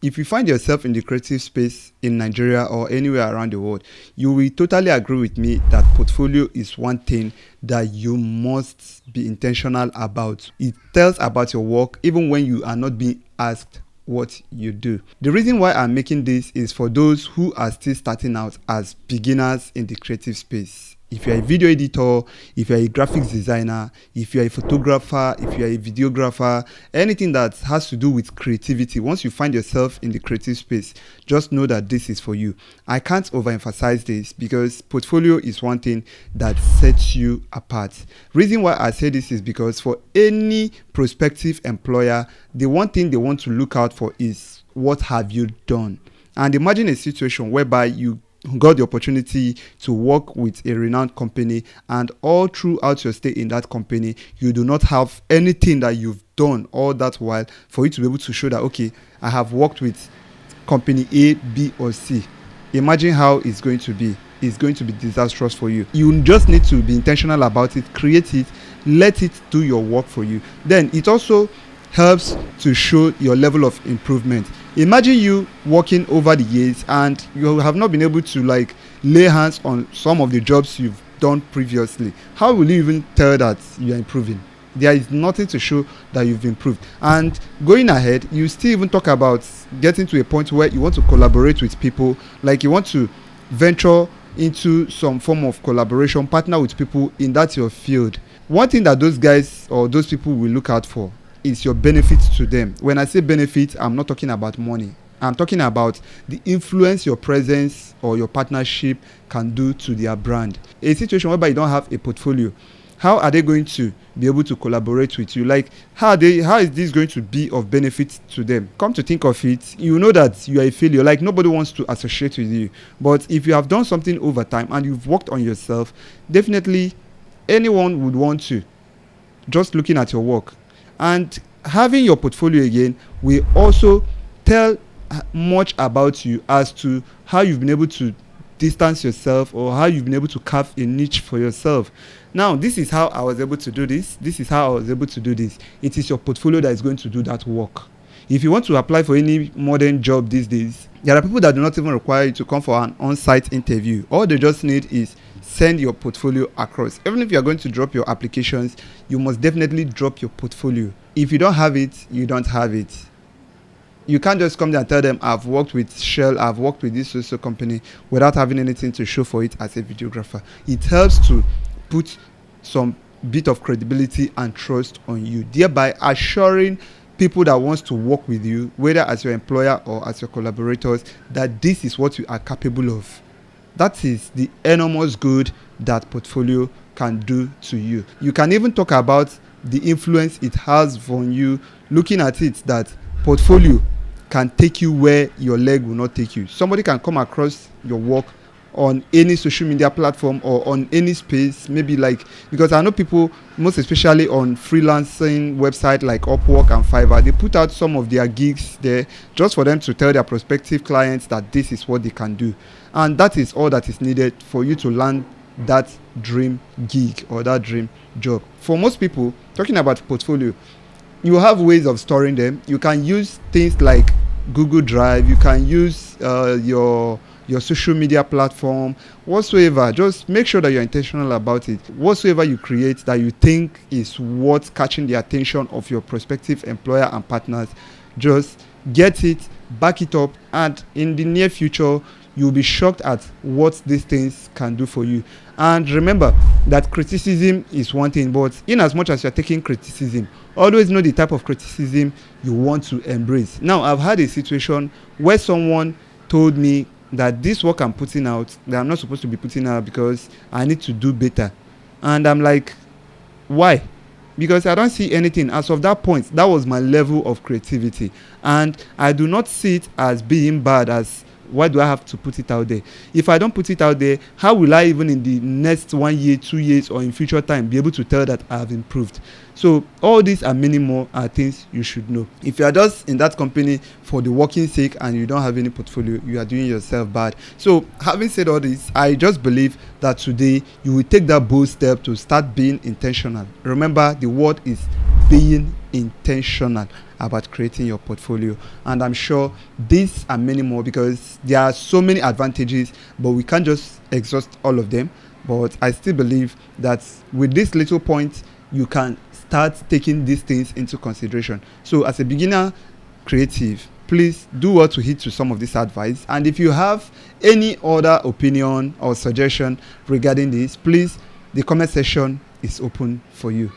If you find yourself in the creative space in Nigeria or anywhere around the world, you will totally agree with me that portfolio is one thing that you must be intentional about. It tells about your work even when you are not being asked what you do. The reason why I'm making this is for those who are still starting out as beginners in the creative space. If you're a video editor, if you're a graphics designer, if you're a photographer, if you're a videographer, anything that has to do with creativity, once you find yourself in the creative space, just know that this is for you. I can't overemphasize this because portfolio is one thing that sets you apart. Reason why I say this is because for any prospective employer, the one thing they want to look out for is what have you done. And imagine a situation whereby you got the opportunity to work with a renowned company, and all throughout your stay in that company you do not have anything that you've done all that while for you to be able to show that, okay, I have worked with company A, B or C. Imagine how it's going to be. It's going to be disastrous for you. You just need to be intentional about it, create it, let it do your work for you. Then it also helps to show your level of improvement. Imagine you working over the years and you have not been able to like lay hands on some of the jobs you've done previously. How will you even tell that you are improving? There is nothing to show that you've improved. And going ahead, you still even talk about getting to a point where you want to collaborate with people, like you want to venture into some form of collaboration, partner with people in that your field. One thing that those guys or those people will look out for is your benefits to them. When I say benefit, I'm not talking about money. I'm talking about the influence your presence or your partnership can do to their brand. A situation whereby you don't have a portfolio, how are they going to be able to collaborate with you? Like, how is this going to be of benefit to them? Come to think of it, you know that you are a failure. Like, nobody wants to associate with you. But if you have done something over time and you've worked on yourself, definitely anyone would want to. Just looking at your work. And having your portfolio again will also tell much about you as to how you've been able to distance yourself or how you've been able to carve a niche for yourself. Now, this is how I was able to do this. This is how I was able to do this. It is your portfolio that is going to do that work. If you want to apply for any modern job these days, there are people that do not even require you to come for an on-site interview. All they just need is send your portfolio across. Even if you are going to drop your applications, you must definitely drop your portfolio. If you don't have it, you don't have it. You can't just come there and tell them, I've worked with Shell, I've worked with this social company without having anything to show for it as a videographer. It helps to put some bit of credibility and trust on you, thereby assuring people that wants to work with you, whether as your employer or as your collaborators, that this is what you are capable of. That is the enormous good that portfolio can do to you. You can even talk about the influence it has on you, looking at it that portfolio can take you where your leg will not take you. Somebody can come across your work on any social media platform or on any space, maybe like, because I know people, most especially on freelancing website like Upwork and Fiverr, they put out some of their gigs there just for them to tell their prospective clients that this is what they can do. And that is all that is needed for you to land that dream gig or that dream job. For most people, talking about portfolio, you have ways of storing them. You can use things like Google Drive. You can use your social media platform, whatsoever. Just make sure that you're intentional about it. Whatsoever you create that you think is worth catching the attention of your prospective employer and partners, just get it, back it up, and in the near future, you'll be shocked at what these things can do for you. And remember that criticism is one thing, but in as much as you're taking criticism, always know the type of criticism you want to embrace. Now, I've had a situation where someone told me that this work I'm putting out, that I'm not supposed to be putting out because I need to do better. And I'm like, why? Because I don't see anything. As of that point, that was my level of creativity. And I do not see it as being bad, as why do I have to put it out there? If I don't put it out there, how will I even in the next 1 year, 2 years, or in future time be able to tell that I have improved? So all these and many more are things you should know. If you are just in that company for the working sake and you don't have any portfolio, you are doing yourself bad. So having said all this, I just believe that today you will take that bold step to start being intentional. Remember, the word is being intentional. about creating your portfolio. And I'm sure these and many more, because there are so many advantages, but we can't just exhaust all of them. But I still believe that with this little point, you can start taking these things into consideration. So as a beginner creative, please do what to hit to some of this advice. And if you have any other opinion or suggestion regarding this, please, the comment section is open for you.